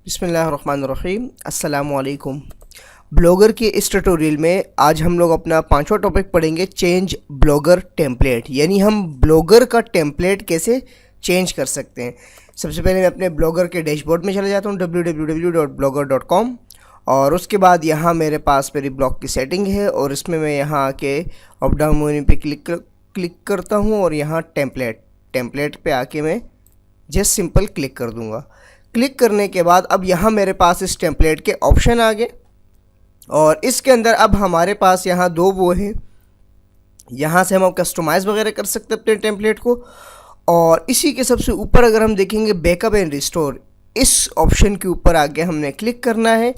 बिस्मिल्लाहिर्रहमानिर्रहीम, अस्सलामुअलैकुम। ब्लॉगर के इस ट्यूटोरियल में आज हम लोग अपना पांचवा टॉपिक पढ़ेंगे, चेंज ब्लॉगर टेम्पलेट, यानी हम ब्लॉगर का टेम्पलेट कैसे चेंज कर सकते हैं। सबसे पहले मैं अपने ब्लॉगर के डैशबोर्ड में चला जाता हूँ www.blogger.com, और उसके बाद यहाँ मेरे पास मेरी ब्लॉग की सेटिंग है और इसमें मैं यहाँ आके अप डाउन मेन्यू पे क्लिक करता हूँ और यहाँ टेम्पलेट पे आके मैं जस्ट सिंपल क्लिक कर दूँगा। क्लिक करने के बाद अब यहाँ मेरे पास इस टेम्पलेट के ऑप्शन आ गए और इसके अंदर अब हमारे पास यहाँ दो वो हैं। यहाँ से हम कस्टमाइज़ वगैरह कर सकते हैं अपने टेम्पलेट को, और इसी के सबसे ऊपर अगर हम देखेंगे बैकअप एंड रिस्टोर, इस ऑप्शन के ऊपर आगे हमने क्लिक करना है।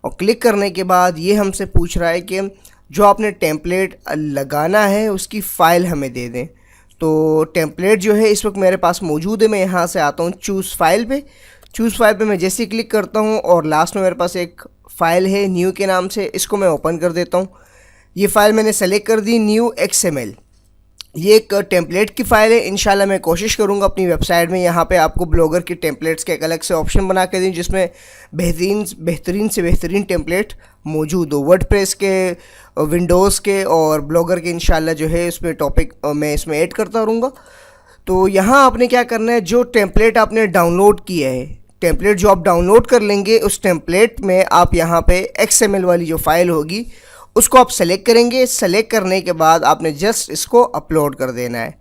और क्लिक करने के बाद ये हमसे पूछ रहा है कि जो आपने टेम्पलेट लगाना है उसकी फ़ाइल हमें दे दें। तो टेम्पलेट जो है इस वक्त मेरे पास मौजूद है। मैं यहाँ से आता हूँ चूज़ फाइल पे मैं जैसे ही क्लिक करता हूँ और लास्ट में मेरे पास एक फ़ाइल है न्यू के नाम से, इसको मैं ओपन कर देता हूँ। ये फ़ाइल मैंने सेलेक्ट कर दी, न्यू XML। ये एक टेम्पलेट की फ़ाइल है। इंशाल्लाह मैं कोशिश करूँगा अपनी वेबसाइट में यहाँ पे आपको ब्लॉगर के टेम्पलेट्स के एक अलग से ऑप्शन बना के दें जिसमें बेहतरीन से बेहतरीन टेम्पलेट मौजूद हो, वर्डप्रेस के, विंडोज़ के और ब्लॉगर के। इंशाल्लाह जो है इसमें टॉपिक मैं इसमें ऐड करता रहूँगा। तो यहाँ आपने क्या करना है, जो टेम्पलेट आपने डाउनलोड किया है, टेम्पलेट जो आप डाउनलोड कर लेंगे उस टेम्पलेट में आप यहाँ पे XML वाली जो फाइल होगी उसको आप सेलेक्ट करेंगे। सेलेक्ट करने के बाद आपने जस्ट इसको अपलोड कर देना है।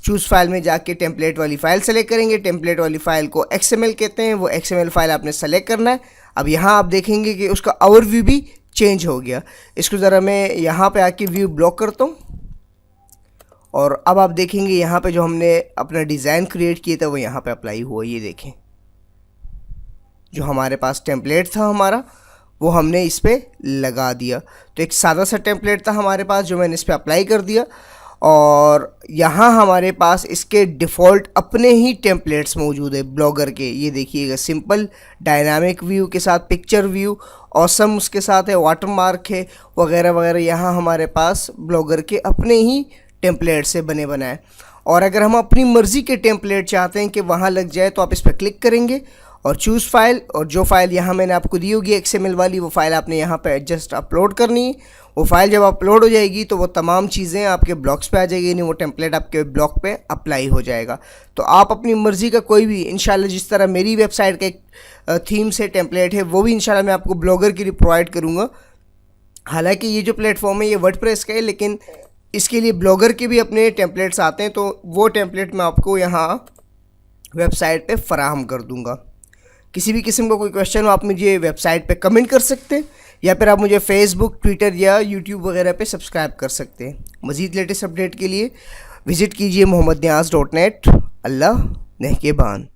चूज़ फाइल में जाके टेम्पलेट वाली फ़ाइल सेलेक्ट करेंगे। टेम्पलेट वाली फ़ाइल को XML कहते हैं, वो XML फाइल आपने सेलेक्ट करना है। अब यहाँ आप देखेंगे कि उसका ओवरव्यू भी चेंज हो गया। इसको ज़रा मैं यहाँ पे आके व्यू ब्लॉक करता हूँ और अब आप देखेंगे यहाँ पे जो हमने अपना डिज़ाइन क्रिएट किया था वो यहाँ पे अप्लाई हुआ। ये देखें, जो हमारे पास टेम्पलेट था हमारा वो हमने इस पर लगा दिया। तो एक सादा सा टेम्पलेट था हमारे पास जो मैंने इस पर अप्लाई कर दिया, और यहाँ हमारे पास इसके डिफ़ॉल्ट अपने ही टेम्पलेट्स मौजूद है ब्लॉगर के। ये देखिएगा, सिंपल डायनामिक व्यू के साथ पिक्चर व्यू, ऑसम उसके साथ है, वाटरमार्क है वगैरह वगैरह। यहाँ हमारे पास ब्लॉगर के अपने ही टेम्पलेट से बने बनाए। और अगर हम अपनी मर्ज़ी के टेम्पलेट चाहते हैं कि वहाँ लग जाए तो आप इस पर क्लिक करेंगे और चूज़ फाइल, और जो फाइल यहाँ मैंने आपको दी होगी XML वाली, वो फाइल आपने यहाँ पे जस्ट अपलोड करनी है। वो फाइल जब अपलोड हो जाएगी तो वो तमाम चीज़ें आपके ब्लॉग्स पे आ जाएगी, यानी वो टेम्पलेट आपके ब्लॉग पे अप्लाई हो जाएगा। तो आप अपनी मर्ज़ी का कोई भी, इंशाल्लाह जिस तरह मेरी वेबसाइट का एक थीम से टेम्पलेट है वो भी इंशाल्लाह मैं आपको ब्लॉगर के लिए प्रोवाइड करूँगा। हालाँकि ये जो प्लेटफॉर्म है ये वर्डप्रेस का है, लेकिन इसके लिए ब्लॉगर के भी अपने टेम्पलेट्स आते हैं, तो वो टेम्पलेट मैं आपको यहाँ वेबसाइट पे फ़राहम कर दूँगा। किसी भी किस्म का कोई क्वेश्चन हो आप मुझे वेबसाइट पे कमेंट कर सकते हैं, या फिर आप मुझे फेसबुक, ट्विटर या यूट्यूब वगैरह पे सब्सक्राइब कर सकते हैं। मज़ीद लेटेस्ट अपडेट के लिए विज़िट कीजिए mohammadniaz.net। अल्लाह नेहकेबान।